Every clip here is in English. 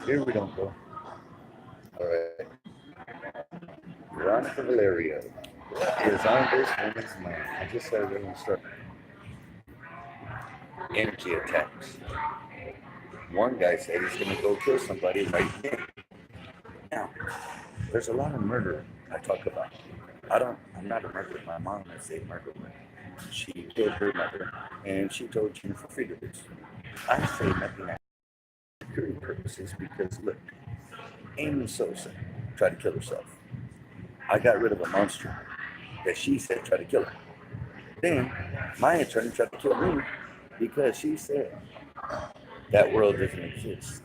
Here we don't go. All right. Veronica Valerio is on this woman's mind. I just started reading start. Energy attacks. One guy said he's going to go kill somebody right there. Now, there's a lot of murder I talk about. I'm not a murderer. My mom is a murderer. She killed her mother, and she told Jennifer Friedrichs. I say nothing at security purposes because, look, Amy Sosa tried to kill herself. I got rid of a monster that she said tried to kill her. Then, my attorney tried to kill me because she said that world doesn't exist.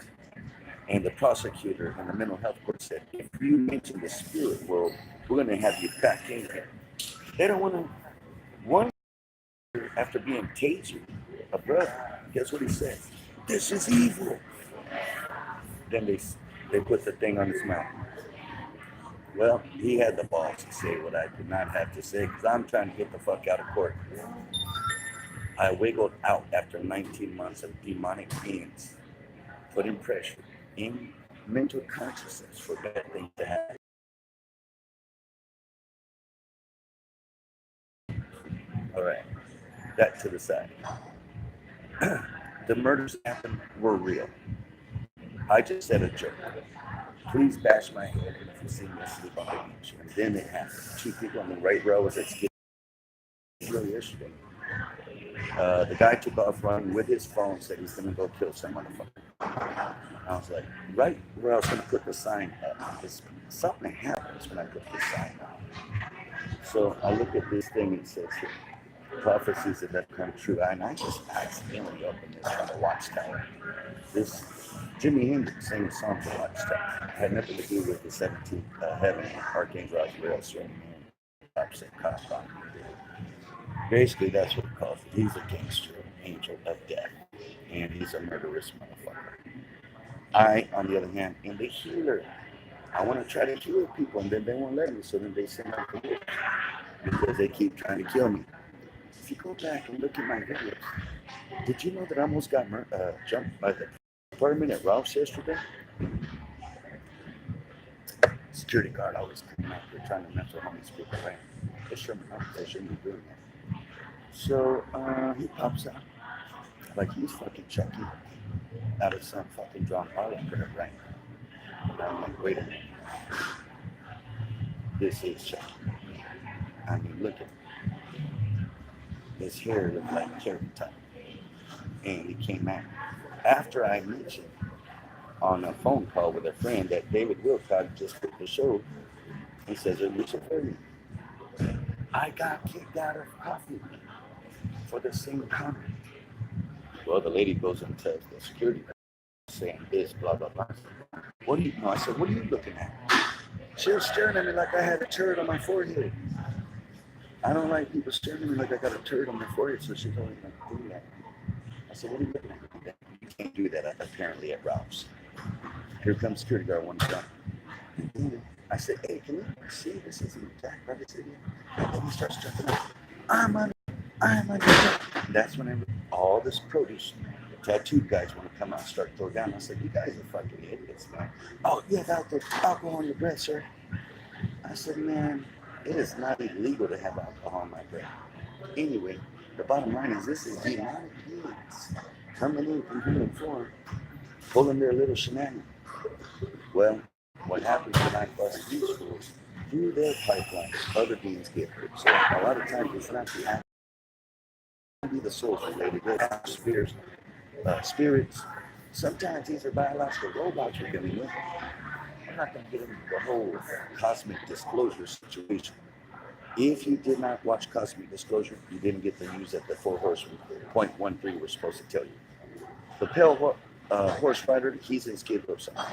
And the prosecutor and the mental health court said, if you mention the spirit world, we're going to have you back in here. They don't want to. One after being tasered, a brother, guess what he said? This is evil. Then they put the thing on his mouth. Well, he had the balls to say what I did not have to say because I'm trying to get the fuck out of court. I wiggled out after 19 months of demonic beings putting pressure in mental consciousness for bad things to happen. All right, that to the side. The murders happened were real. I just said a joke. Please bash my head if you see me asleep on the beach. And then it happened. Two people on the right row was at Skid Row yesterday. The guy took off running with his phone, said he's going to go kill some motherfucker. I was like, right where I was going to put the sign up. Something happens when I put this sign up. So I look at this thing and it says, prophecies that come true. And I just accidentally opened this on the Watchtower. This Jimi Hendrix sang a song for Watchtower. It had nothing to do with the 17th heaven, Archangel AZRAEL, basically, that's what it calls it. He's a gangster, angel of death, and he's a murderous motherfucker. I, on the other hand, am the healer. I want to try to heal people, and then they won't let me, so then they send out the witch because they keep trying to kill me. If you go back and look at my videos, did you know that I almost got jumped by the department at Ralph's yesterday? Security guard always coming out there trying to mess with homies people, right? They shouldn't be doing that. So he pops out like he's fucking Chucky out of some fucking John Harlan crap, right? And I'm like, wait a minute. This is Chucky. I mean, look at him. His hair looked like carrot top. And he came out. After I mentioned on a phone call with a friend that David.Wilcox just put the show, he says, Luciferian. I got kicked out of coffee for the same comment. Well, the lady goes and tells the security guard saying this, blah, blah, blah. What do you know? I said, what are you looking at? She was staring at me like I had a turd on my forehead. I don't like people staring at me like I got a turd on my forehead, so she's always like, do that. I said, what are you looking at? You can't do that apparently at Ralph's. Here comes security guard one time. I said, hey, can you see this is an attack by the city? And then he starts jumping up. I'm under. That's when all this produce, tattooed guys want to come out and start throwing down. I said, you guys are fucking idiots, man. Oh, yeah, alcohol on your breath, sir. I said, man, it is not illegal to have alcohol on my breath. Anyway, the bottom line is this is demonic beings coming in from human form, pulling their little shenanigans. Well, what happens when I bust these fools through their pipeline, other beings get hurt. So a lot of times it's not the act, it can be the soul related. Spirits. Sometimes these are biological robots we're dealing with. I'm not going to get into the whole cosmic disclosure situation. If you did not watch Cosmic Disclosure, you didn't get the news that the 4 horsemen, 0.13, were supposed to tell you. The pale horse rider, he's in Skid Row somewhere.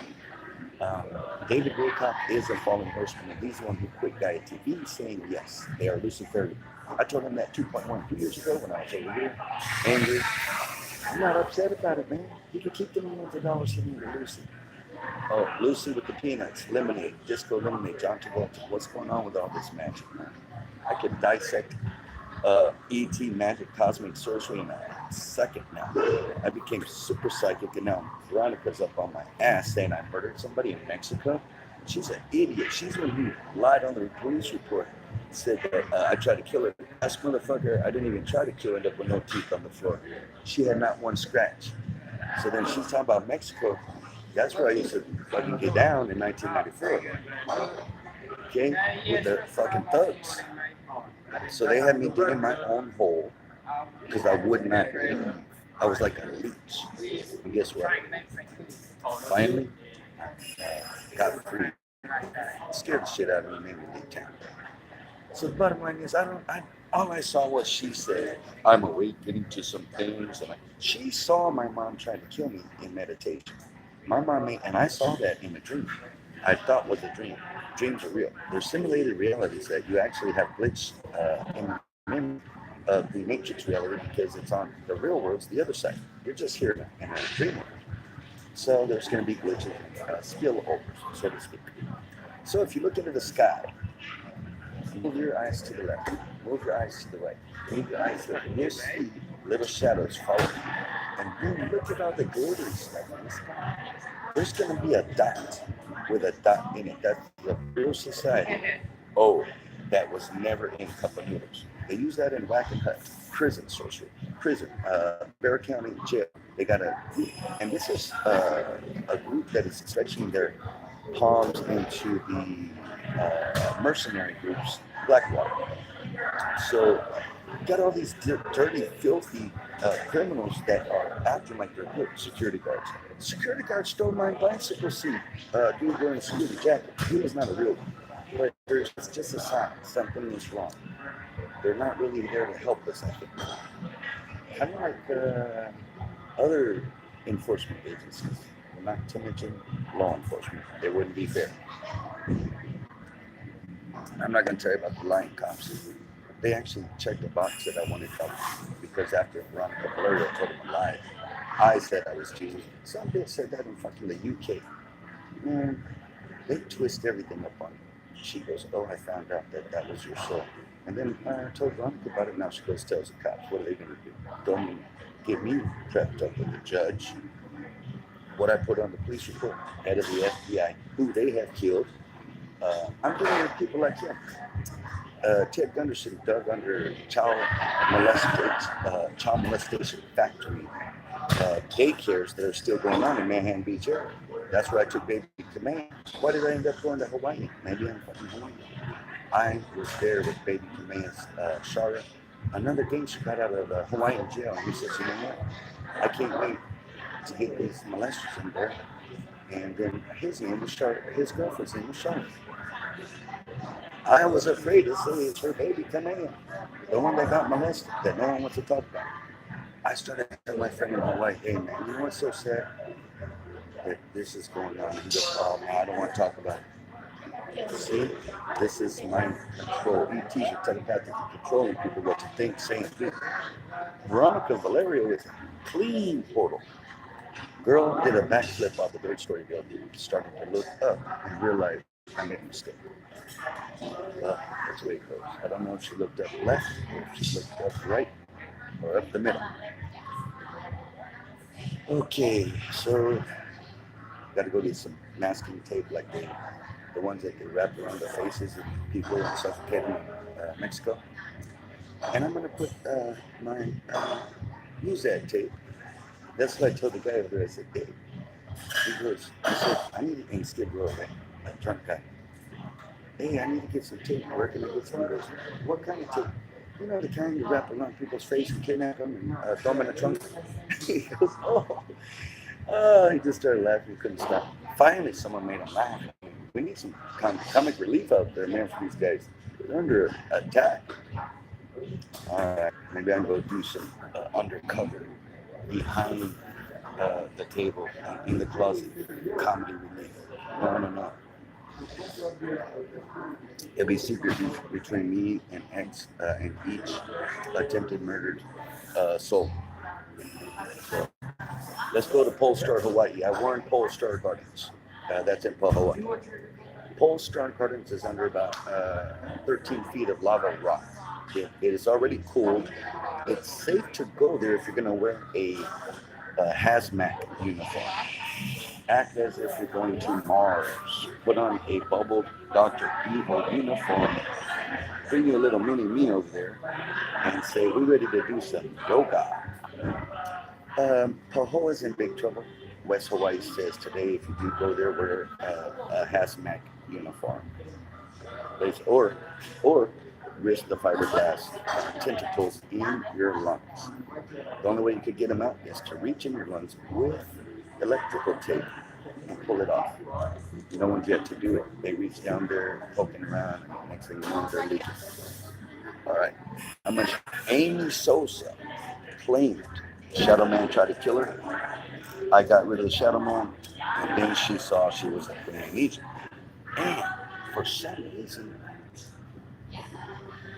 David.Wilcox is a fallen horseman, and he's the one who quit Gaia TV saying, yes, they are Luciferian. I told him that 2.12 years ago when I was over here, angry. I'm not upset about it, man. You can keep the millions of dollars sitting to Lucy. Oh, Lucy with the peanuts, lemonade, disco lemonade, John Travolta. What's going on with all this magic, man? I could dissect ET magic, cosmic sorcery, and second now. I became super psychic, and now Veronica's up on my ass saying I murdered somebody in Mexico. She's an idiot. She's the one who lied on the police report. Said that I tried to kill her. Ass motherfucker, I didn't even try to kill her, end up with no teeth on the floor. She had not one scratch. So then she's talking about Mexico. That's where I used to fucking get down in 1994. Okay? With the fucking thugs. So they had me digging my own hole because I would not leave. I was like a leech. And guess what? Finally, got free. Scared the shit out of me, made me leave town. So the bottom line is, all I saw was she said, I'm awakening to some things. And she saw my mom trying to kill me in meditation. My mom made, and I saw that in a dream. I thought was a dream. Dreams are real. They're simulated realities that you actually have glitch in memory of the matrix reality because it's on the real world's the other side. You're just here in a dream world. So there's going to be glitches and spillovers, so to speak. So if you look into the sky, move your eyes to the left, move your eyes to the right, move your eyes to the right. You see little shadows following you. And then look at all the glittery stuff in the sky. There's going to be a dot with a dot in it. That's the real society. Oh, that was never in cup of noodles. They use that in Whack and Hut, prison sorcery, prison, Bear County jail. They got a group, and this is a group that is stretching their palms into the mercenary groups, Blackwater. So got all these dirty, filthy criminals that are acting like they're good security guards. Security guard stole my bicycle seat. Dude wearing a security jacket. He was not a real one. But it's just a sign something is wrong. They're not really there to help us, I think. Kind of like other enforcement agencies, not to mention law enforcement. They wouldn't be fair. I'm not going to tell you about the lying cops. They actually checked the box that I wanted help because after Veronica told them I lied, I said I was Jesus. Some bitch said that in fucking the UK. Man, they twist everything up on me. She goes, oh, I found out that was your soul. And then I told Veronica about it. Now she goes, tells the cops. What are they going to do? Don't even get me prepped up with the judge. What I put on the police report, head of the FBI, who they have killed. I'm dealing with people like him. Ted Gunderson dug under child molestation factory daycares that are still going on in Manhattan Beach area. That's where I took baby command. Why did I end up going to Hawaii? Maybe I'm fucking Hawaii. I was there with baby command's Shara. Another gangster got out of the Hawaiian jail and he says, you know what? I can't wait to get these molesters in there. And then his name was Shara. His girlfriend's name was Shara. I was afraid to say it's her baby command, the one that got molested, that no one wants to talk about. I started telling my friend in Hawaii, hey man, you know what's so sad? That this is going on. He goes, oh man, I don't want to talk about it. See, this is mind control. ETs are telepathically controlling people what to think, say, and do. Valerio is a clean portal. Girl did a backflip off the third story building, started to look up and realized I made a mistake. Well, that's the way it goes. I don't know if she looked up left or if she looked up right or up the middle. Okay, so got to go get some masking tape like the ones that they wrap around the faces of people and suffocate in Mexico. And I'm going to put my use that tape. That's what I told the guy over there. I said, hey, he said, I need to, in Skid Row, a drunk guy. Hey, I need to get some tape. Where can I get some of those? What kind of tape? You know, the kind you wrap around people's face and kidnap them and throw them in a trunk? He goes, oh. He just started laughing, couldn't stop. Finally, someone made him laugh. We need some comic relief out there, man, for these guys. They're under attack. All right, maybe I can go do some undercover behind the table in the closet, comedy relief. No. It'll be secret between me and X and each attempted murdered soul. So let's go to Polestar, Hawaii. I warned Polestar Gardens. That's in Hawaii. Polestar Gardens is under about 13 feet of lava rock. It is already cooled. It's safe to go there if you're going to wear a hazmat uniform. Act as if you're going to Mars. Put on a bubbled Dr. Evil uniform. Bring you a little mini me over there and say, we're ready to do some yoga. Pahoa is in big trouble. West Hawaii says today, if you do go there, wear a hazmat uniform. Or risk the fiberglass tentacles in your lungs. The only way you could get them out is to reach in your lungs with electrical tape and pull it off. No one's yet to do it. They reach down there, poking around, and next thing you know, they're leaking. All right. How much Amy Sosa claimed Shadow Man tried to kill her. I got rid of the Shadow Man, and then she saw she was a queen in Egypt. And for some reason,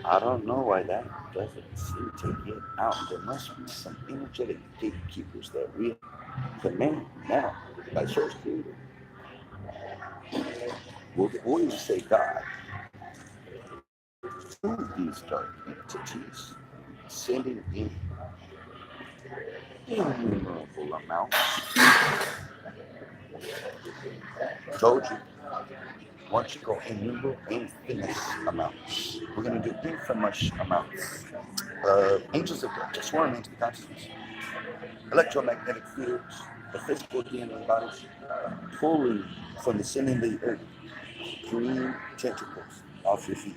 I don't know why that doesn't seem to get out. There must be some energetic gatekeepers that we command now by Source Creator. We'll even say God. Through these dark entities, sending in innumerable amounts. Told you. Once you go innumerable, infinite amounts. We're going to do infamous amounts. Angels of death swarm into the consciousness. Electromagnetic fields, the physical DNA bodies, pulling from the center of the earth. Green tentacles off your feet.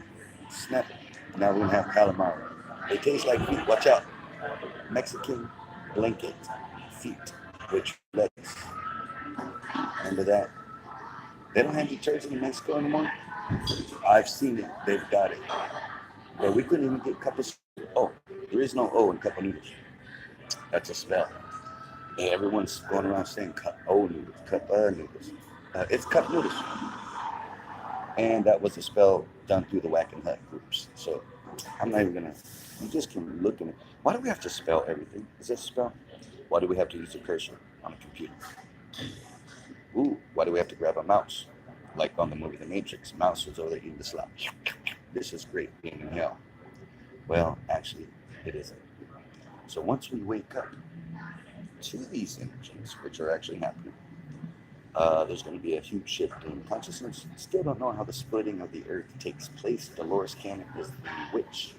Snap it. Now we're going to have calamari. They taste like feet. Watch out. Mexican blanket feet, which lettuce. Remember that? They don't have detergent in Mexico anymore. I've seen it. They've got it. But we couldn't even get cup of O. There is no O in cup of noodles. That's a spell. And everyone's going around saying cup O noodles, cup noodles. It's cup noodles. And that was a spell done through the Whack and Hut groups. So I'm not even going to, you just can look at it. Why do we have to spell everything? Is that a spell? Why do we have to use a cursor on a computer? Ooh, why do we have to grab a mouse? Like on the movie The Matrix, mouse was over there eating the slop. This is great being in hell. Well, actually, it isn't. So once we wake up to these energies, which are actually happening, there's going to be a huge shift in consciousness. Still don't know how the splitting of the earth takes place. Dolores Cannon is the witch,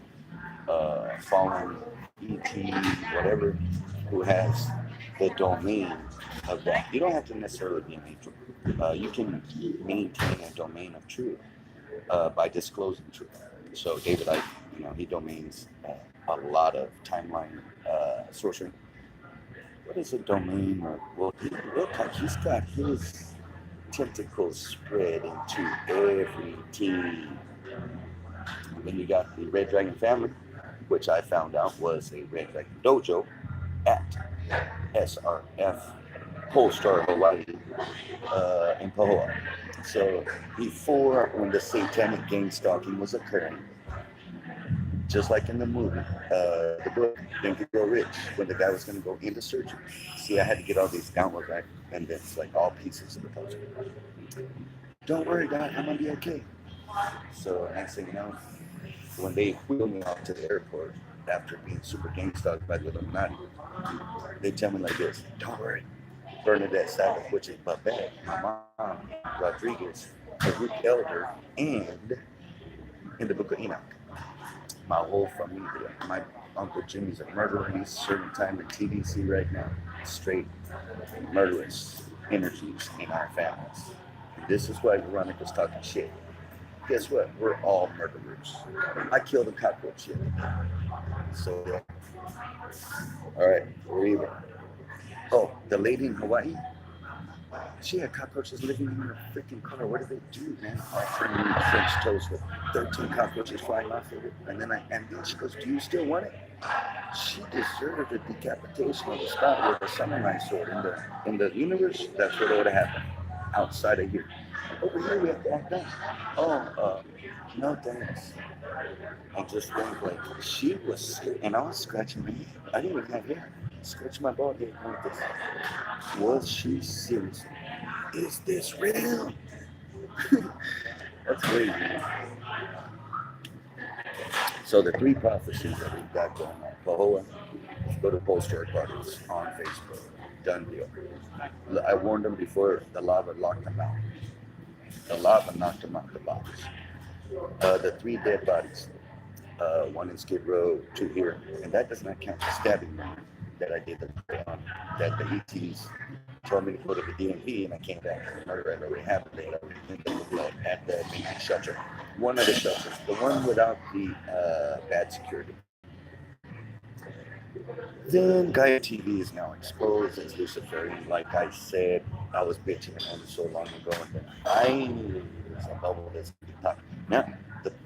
fallen ET, whatever, who has the domain of that. You don't have to necessarily be an angel. You can maintain a domain of truth by disclosing truth. So David, he domains a lot of timeline sorcery. What is a domain? Well, look like he's got his tentacles spread into everything. Then you got the Red Dragon family, which I found out was a Red Dragon dojo at SRF Polestar Hawaii in Pahoa. So before, when the satanic gang stalking was occurring, just like in the movie, the book, Think You Grow Rich, when the guy was going to go into surgery. See, I had to get all these downloads, right? And it's like all pieces of the puzzle. Don't worry, God, I'm going to be okay. So next thing you know, when they wheel me off to the airport after being super gang stalked by the Illuminati, they tell me like this: don't worry, Bernadette Sabbath, which is Bubbette, my mom, Rodriguez, a Greek elder, and in the book of Enoch, my whole family, my Uncle Jimmy's a murderer. He's serving time in TDC right now. Straight murderous energies in our families. And this is why Veronica's talking shit. Guess what? We're all murderers. I killed a cockroach here. So, yeah. All right, we're even. Oh, the lady in Hawaii, she had cockroaches living in her freaking car. What did they do, man? Offering me French toast with 13 cockroaches flying off of it. And then she goes, do you still want it? She deserved the decapitation of the spot with a samurai sword. In the universe, that's what would have happened. Outside of here. Over here, we have to act out. No thanks. I just think like she was sick, and I was scratching my head. I didn't even have hair. Scratch my bald head like this. Was she serious? Is this real? That's crazy. So the three prophecies that we've got going on. Pahoa, go to poster parties on Facebook. Done deal. I warned them before the lava locked them out. The lava knocked them out the box. The three dead bodies. One in Skid Row, two here. And that does not count the stabbing that I did that the ETs told me to go to the DMV, and I came back and the murder had already happened. They had already been the blood at the main shelter. One of the shelters, the one without the bad security. The guy on TV is now exposed as Luciferian. Like I said, I was bitching at him so long ago, and then I knew there's a bubble that's talking. Now,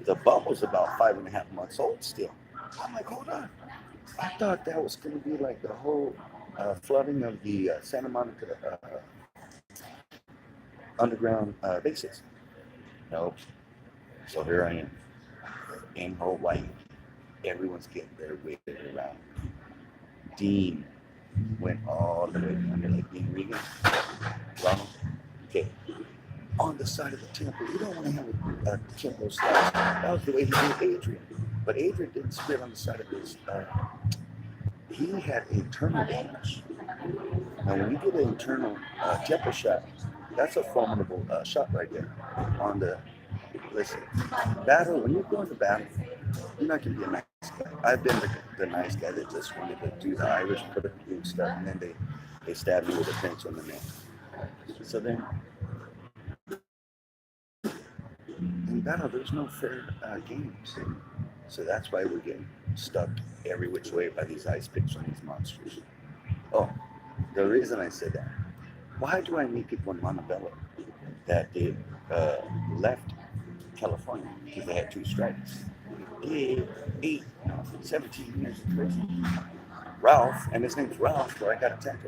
the bubble's about 5.5 months old still. I'm like, hold on. I thought that was going to be like the whole flooding of the Santa Monica underground bases. Nope. So here I am in Hawaii. Everyone's getting their weight around. Dean went all the way under, like Dean Regan. Ronald. Okay. On the side of the temple. You don't want to have a temple slice. That was the way he did Adrian. But Adrian didn't spit on the side of his. He had internal damage. Now, when you get an internal temple shot, that's a formidable shot right there. On the listen, battle. When you're going to battle, you're not going to be a nice guy. I've been the nice guy that just wanted to do the Irish, put it and stuff, and then they stabbed me with a pencil in the neck. So then, in battle, there's no fair games. So that's why we're getting stuck every which way by these ice picks from these monsters. Oh, the reason I said that, why do I meet people in Montebello that they left California because they had 2 strikes? They did 17 years in prison. Ralph, and his name's Ralph, where I got attacked.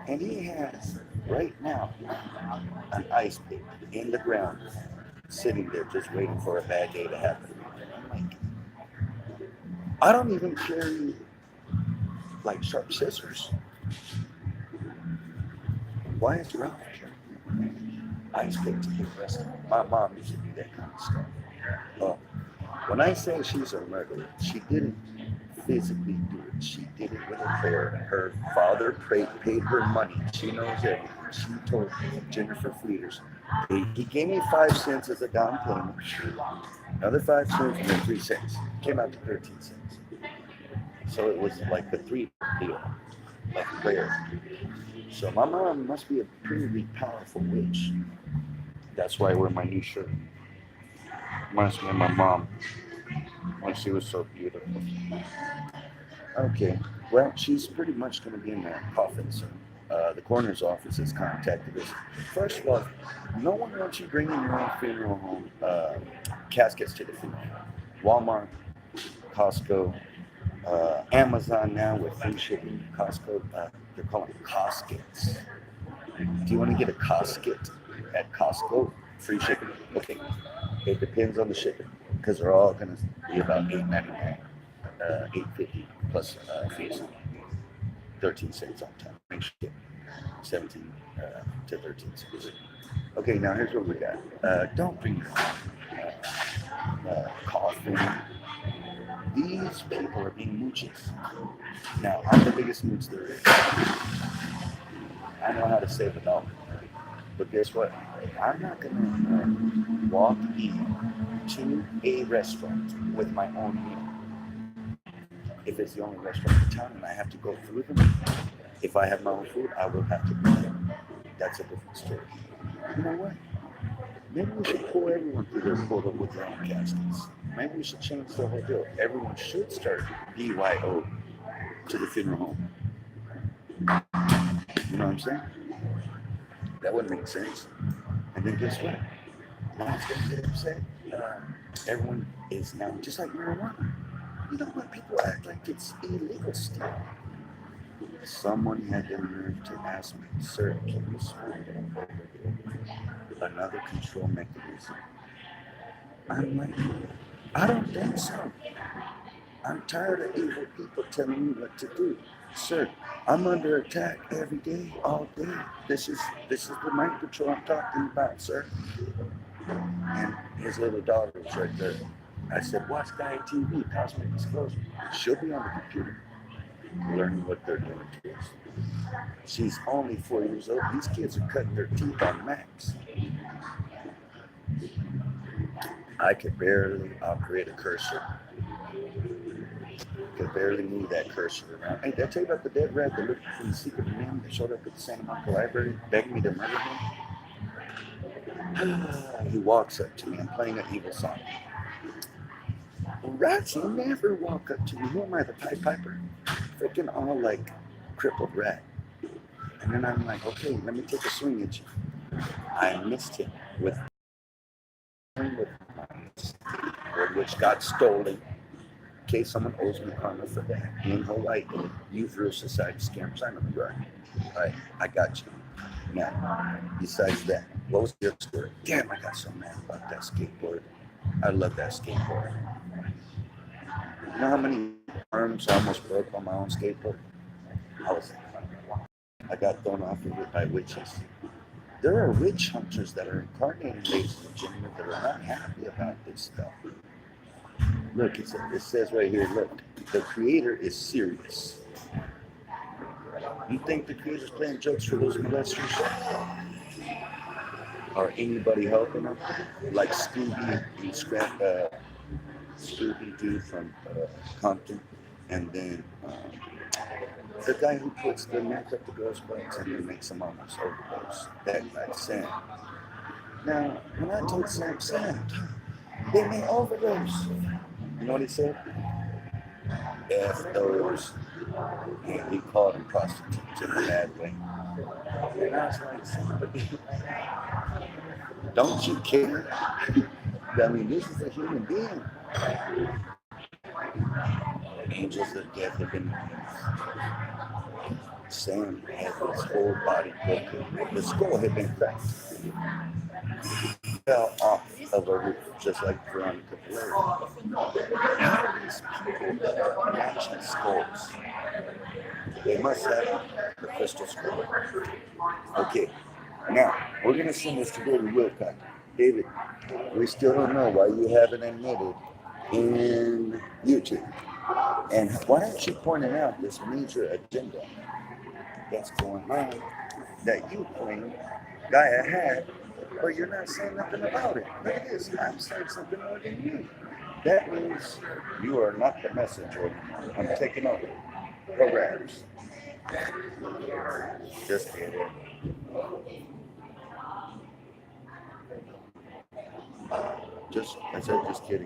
And he has, right now, an ice pick in the ground, sitting there just waiting for a bad day to happen. I'm like, I don't even carry like sharp scissors. Why is Ralph carrying ice pick to get arrested? My mom used to do that kind of stuff. When I say she's a murderer, she didn't physically do it. She did it with a prayer. Her father paid her money. She knows everything. She told Jennifer Fleeters, he gave me 5 cents as a down payment, another 5 cents, and then 3 cents. Came out to 13 cents. So it was like a 3 deal, like prayer. So my mom must be a pretty powerful witch. That's why I wear my new shirt. Reminds me of my mom when she was so beautiful. Okay, well, she's pretty much going to be in that coffin soon. The coroner's office has contacted us. First of all, no one wants you bringing your own funeral home caskets to the funeral home. Walmart, Costco, Amazon now with free shipping. Costco, they're calling caskets. Do you want to get a casket at Costco? Free shipping? Okay. It depends on the shipping because they're all going to be about $8.99, $8.50 plus fees. 13 cents on time. 17 to 13 cents. Okay, now here's what we got. Don't bring your own coffin. These people are being mooches. Now, I'm the biggest mooch there is. I know how to save a dollar. But guess what? I'm not going to walk into a restaurant with my own meal. If it's the only restaurant in town and I have to go through them, if I have my own food, I will have to bring them. That's a different story. You know what? Maybe we should pull everyone through their quota with their own caskets. Maybe we should change the whole deal. Everyone should start BYO to the funeral home. You know what I'm saying? That wouldn't make sense. And then guess what? Now it's going to get upset. Everyone is now, just like marijuana. You don't let people act like it's illegal still. Someone had the nerve to ask me, sir, can you smoke another control mechanism? I'm like, I don't think so. I'm tired of evil people telling me what to do. Sir, I'm under attack every day, all day. This is the night patrol I'm talking about, sir. And his little daughter was right there. I said, watch Guy TV, Cosmic Disclosure. She'll be on the computer learning what they're doing to us. She's only 4 years old. These kids are cutting their teeth on Macs. I could barely operate a cursor. Could barely move that cursor around. Hey, did I tell you about the dead rat that looked from the secret museum that showed up at the Santa Monica Library, begging me to murder him? He walks up to me. I'm playing an evil song. Rats never walk up to me. Who am I, the Pied Piper? Freaking all like crippled rat. And then I'm like, okay, let me take a swing at you. I missed him with my word, which got stolen. In case someone owes me karma for that. In Hawaii, youth rules society scams. I know you are. All right, I got you. Now, besides that, what was your story? Damn, I got so mad about that skateboard. I love that skateboard. You know how many arms I almost broke on my own skateboard? I got thrown off of it by witches. There are witch hunters that are incarnating, ladies and gentlemen, that are not happy about this stuff. Look, it says right here, look, the creator is serious. You think the creator's playing jokes for those molesters? Or anybody helping them? Like Scooby-Doo from Compton, and then the guy who puts the neck up the girl's butts and then makes them almost overdose. That guy, Sam. Now, when I told Sam, they may overdose. You know what he said? F those. And he called them prostitutes in a bad way. And I was like, somebody, don't you care? I mean, this is a human being. Angels of death have been used. Sam had his whole body broken. The skull had been cracked. He fell off of a roof, just like Veronica². How do these people matching skulls? They must have the crystal skull. Okay, now we're going to send this to David². David, we still don't know why you haven't admitted in YouTube. And why aren't you pointing out this major agenda that's going on that you claim Gaia had, but you're not saying nothing about it? Look at this, I'm saying something more than you. That means you are not the messenger anymore. I'm taking over programs. Just kidding. I said just kidding.